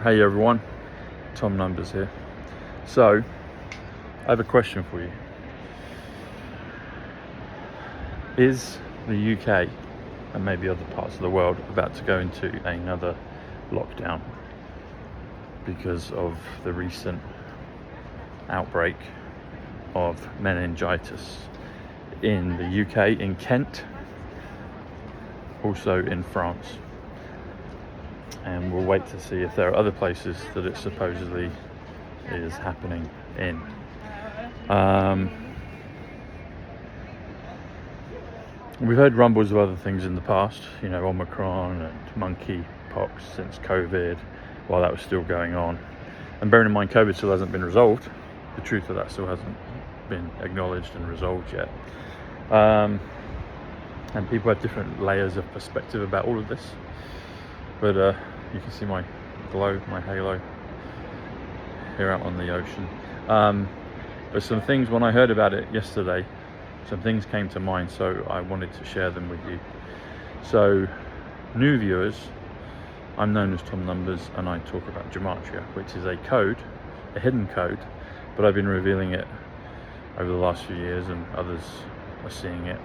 Hey everyone, Tom Numbers here. So, I have a question for you. Is the UK and maybe other parts of the world about to go into another lockdown because of the recent outbreak of meningitis in the UK, in Kent, also in France? And we'll wait to see if there are other places that it supposedly is happening in. We've heard rumbles of other things in the past, Omicron and monkeypox since COVID, while that was still going on. And bearing in mind, COVID still hasn't been resolved. The truth of that still hasn't been acknowledged and resolved yet. And people have different layers of perspective about all of this. But you can see my glow, my halo here out on the ocean. But some things, when I heard about it yesterday, some things came to mind, so I wanted to share them with you. So, new viewers, I'm known as Tom Numbers, and I talk about gematria, which is a code, a hidden code, but I've been revealing it over the last few years, and others are seeing it.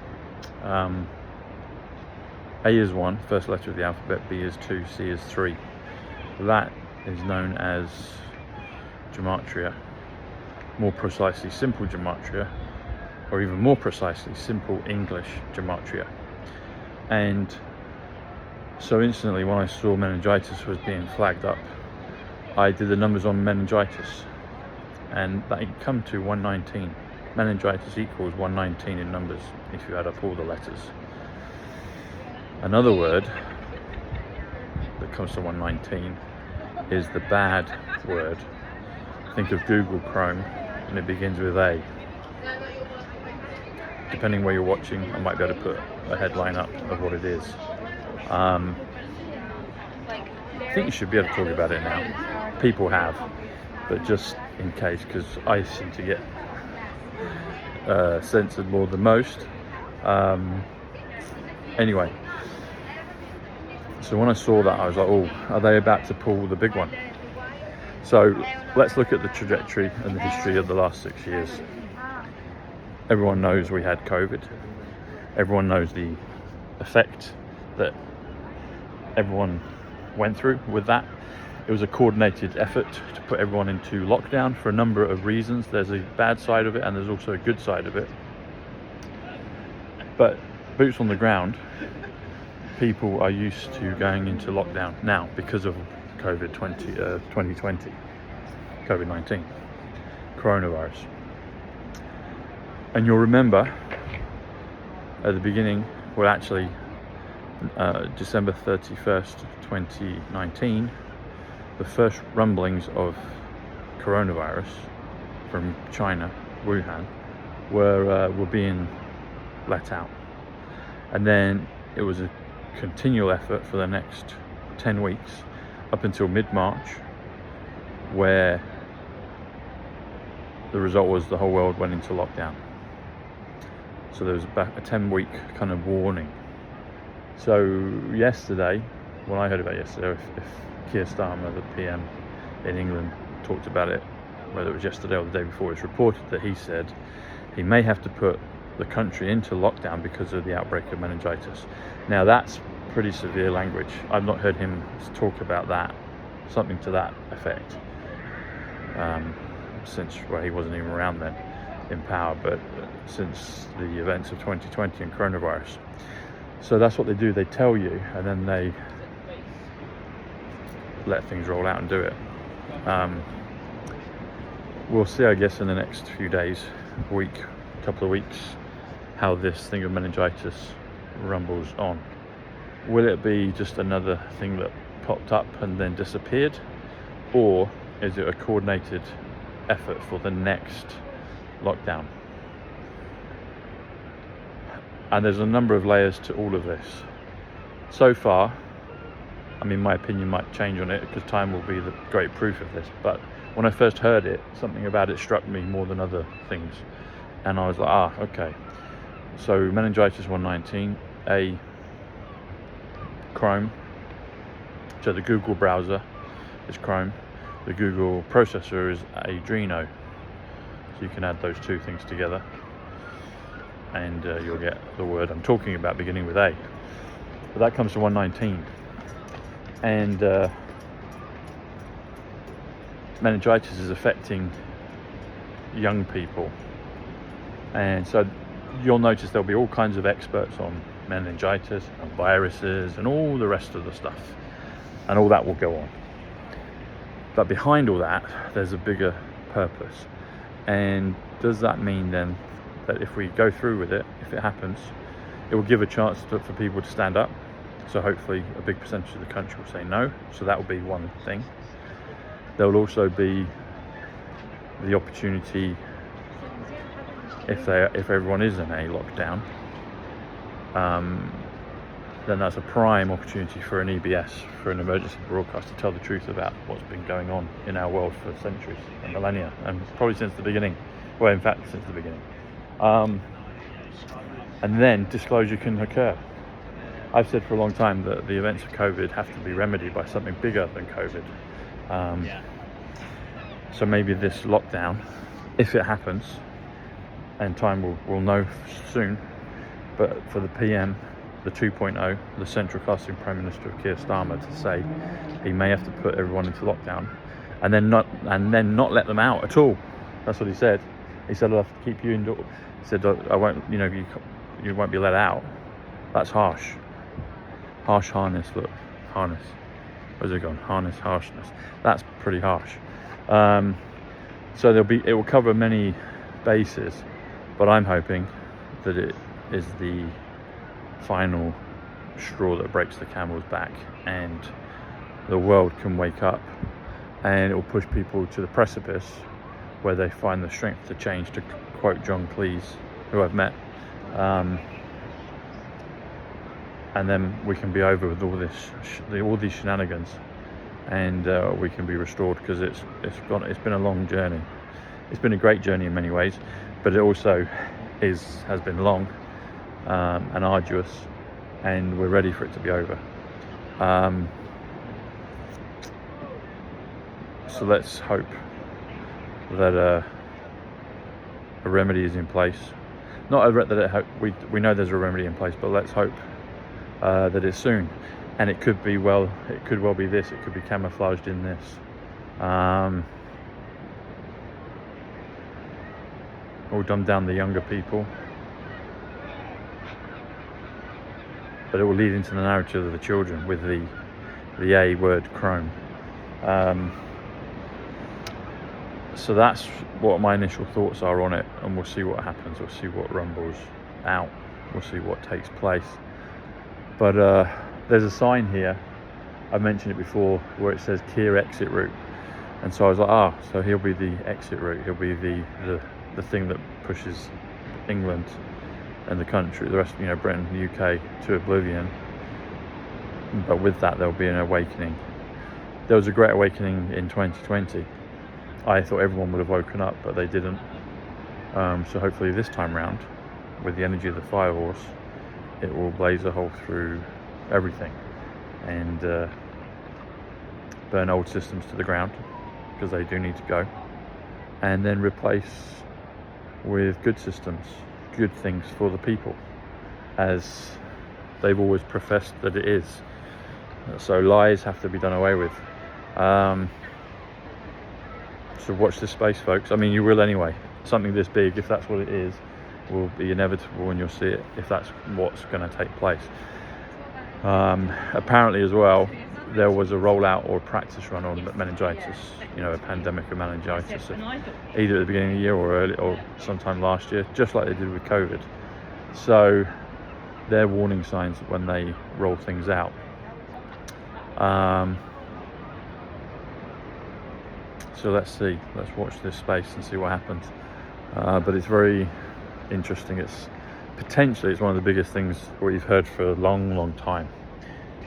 A is 1, first letter of the alphabet, B is 2, C is 3. That is known as gematria, more precisely simple gematria, or even more precisely simple English gematria. And so instantly when I saw meningitis was being flagged up, I did the numbers on meningitis, and that come to 119. Meningitis equals 119 in numbers if you add up all the letters. Another word that comes to 119 is the bad word. Think of Google Chrome, and it begins with A. Depending where you're watching, I might be able to put a headline up of what it is. I think you should be able to talk about it now. People have, but just in case, because I seem to get censored more than most. Anyway. So when I saw that, I was like, oh, are they about to pull the big one? So let's look at the trajectory and the history of the last 6 years. Everyone knows we had COVID. Everyone knows the effect that everyone went through with that. It was a coordinated effort to put everyone into lockdown for a number of reasons. There's a bad side of it and there's also a good side of it. But boots on the ground, people are used to going into lockdown now because of COVID-19, coronavirus. And you'll remember at the beginning, well actually December 31st, 2019, the first rumblings of coronavirus from China, Wuhan, were being let out. And then it was a continual effort for the next 10 weeks up until mid-March, where the result was the whole world went into lockdown. So there was about a 10-week kind of warning. So yesterday, when I heard about it yesterday, if Keir Starmer, the PM in England, talked about it, whether it was yesterday or the day before, it's reported that he said he may have to put the country into lockdown because of the outbreak of meningitis. Now that's pretty severe language. I've not heard him talk about that, something to that effect, since, well, he wasn't even around then in power, but since the events of 2020 and coronavirus. So that's what they do, they tell you and then they let things roll out and do it. We'll see, I guess, in the next few days, couple of weeks, how this thing of meningitis rumbles on. Will it be just another thing that popped up and then disappeared, or is it a coordinated effort for the next lockdown? And there's a number of layers to all of this. So far, I mean, my opinion might change on it because time will be the great proof of this, but when I first heard it, something about it struck me more than other things, and I was like, okay. So meningitis 119, a Chrome, so the Google browser, is Chrome. The Google processor is Adreno. So you can add those two things together, and you'll get the word I'm talking about beginning with A. But that comes to 119. And meningitis is affecting young people. And so you'll notice there'll be all kinds of experts on meningitis and viruses and all the rest of the stuff. And all that will go on. But behind all that, there's a bigger purpose. And does that mean then that if we go through with it, if it happens, it will give a chance for people to stand up? So hopefully a big percentage of the country will say no. So that will be one thing. There will also be the opportunity, if everyone is in a lockdown, then that's a prime opportunity for an EBS, for an emergency broadcast, to tell the truth about what's been going on in our world for centuries and millennia, and probably since the beginning. Well, in fact, since the beginning. And then disclosure can occur. I've said for a long time that the events of COVID have to be remedied by something bigger than COVID. So maybe this lockdown, if it happens, and time will know soon, but for the PM, the 2.0, the central casting Prime Minister of Keir Starmer, to say he may have to put everyone into lockdown and then not let them out at all. That's what he said. He said, I'll have to keep you indoors. He said, I won't, you won't be let out. That's harsh. Harsh harness, look, harness. Where's it gone? Harness, harshness. That's pretty harsh. So it will cover many bases, but I'm hoping that it is the final straw that breaks the camel's back, and the world can wake up, and it will push people to the precipice where they find the strength to change, to quote John Cleese, who I've met, and then we can be over with all these shenanigans, and we can be restored, because it's been a long journey. It's been a great journey in many ways, but it also has been long and arduous, and we're ready for it to be over. So let's hope that a remedy is in place. We know there's a remedy in place, but let's hope that it's soon. And it could well be this. It could be camouflaged in this. Or dumb down the younger people. But it will lead into the narrative of the children with the A word, Chrome. So that's what my initial thoughts are on it, and we'll see what happens. We'll see what rumbles out. We'll see what takes place. But there's a sign here, I mentioned it before, where it says kier exit route, and so I was like, so he'll be the exit route. He'll be the thing that pushes England and the country, the rest, Britain, the UK, to oblivion. But with that, there'll be an awakening. There was a great awakening in 2020. I thought everyone would have woken up, but they didn't. So hopefully this time round, with the energy of the fire horse, it will blaze a hole through everything and burn old systems to the ground, because they do need to go, and then replace with good systems, good things for the people, as they've always professed that it is. So lies have to be done away with. So watch this space, folks. I mean, you will anyway. Something this big, if that's what it is, will be inevitable, and you'll see it if that's what's going to take place. Apparently as well, there was a rollout or a practice run on meningitis, a pandemic of meningitis, either at the beginning of the year or early, or sometime last year, just like they did with COVID. So they're warning signs when they roll things out. So let's watch this space and see what happens. But it's very interesting. It's one of the biggest things we've heard for a long time.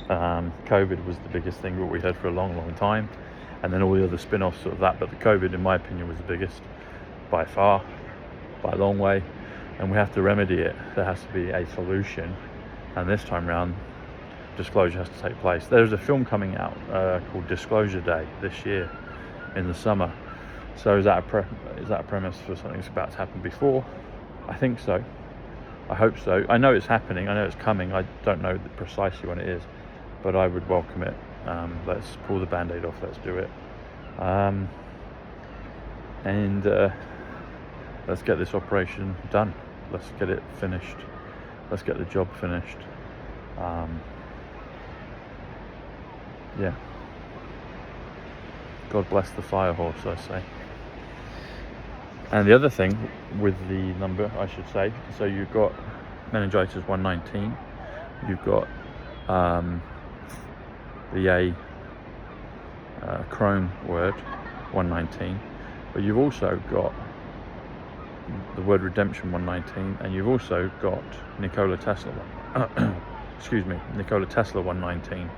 COVID was the biggest thing that we heard for a long time, and then all the other spin-offs of that, but the COVID, in my opinion, was the biggest by far, by a long way, and we have to remedy it. There has to be a solution, and this time round disclosure has to take place. There's a film coming out called Disclosure Day this year in the summer. So is that a premise for something that's about to happen before? I think so. I hope so. I know it's happening. I know it's coming. I don't know precisely when it is, but I would welcome it. Let's pull the band-aid off. Let's do it. And let's get this operation done. Let's get it finished. Let's get the job finished. Yeah. God bless the fire horse, I say. And the other thing with the number, I should say, so you've got meningitis 119, you've got the A Chrome word 119, but you've also got the word redemption 119, and you've also got Nikola Tesla Nikola Tesla 119.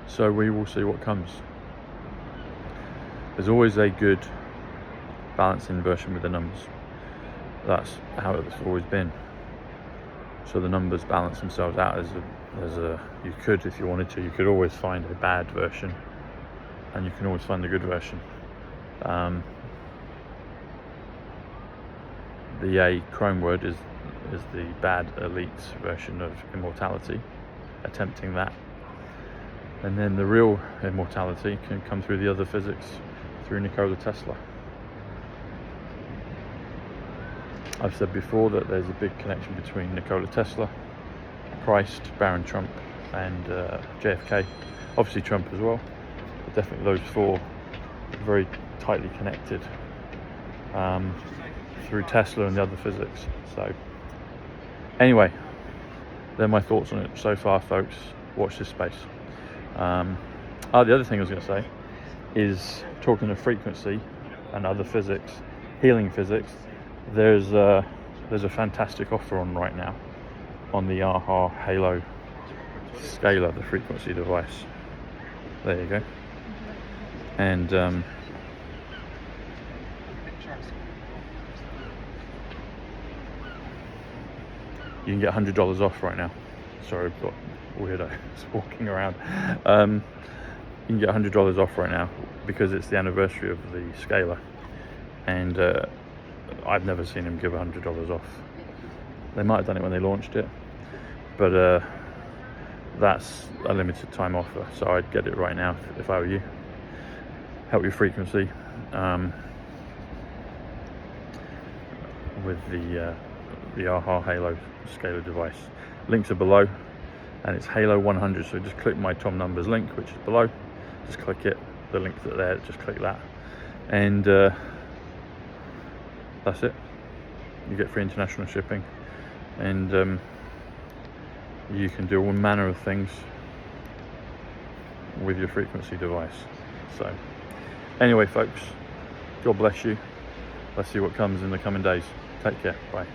So we will see what comes. There's always a good balance inversion with the numbers. That's how it's always been. So the numbers balance themselves out as a you could, if you wanted to, you could always find a bad version, and you can always find a good version. The A Chrome word is the bad elite's version of immortality, attempting that. And then the real immortality can come through the other physics, through Nikola Tesla. I've said before that there's a big connection between Nikola Tesla, Christ, Baron Trump, and JFK. Obviously Trump as well, but definitely those four are very tightly connected through Tesla and the other physics. So anyway, they're my thoughts on it so far, folks. Watch this space. The other thing I was going to say is, talking of frequency and other physics, healing physics, there's a fantastic offer on right now on the IRA Halo scaler, the frequency device. There you go. And you can get $100 off right now. Sorry, I've got weirdos walking around. You can get $100 off right now because it's the anniversary of the scaler, and I've never seen him give $100 off. They might have done it when they launched it, but that's a limited time offer, so I'd get it right now if I were you. Help your frequency with the IRA Halo scaler device. Links are below, and it's Halo 100, so just click my Tom Numbers link, which is below. Just click it, the link's there, just click that, and that's it. You get free international shipping, and you can do all manner of things with your frequency device. So anyway, folks, God bless you. Let's see what comes in the coming days. Take care. Bye.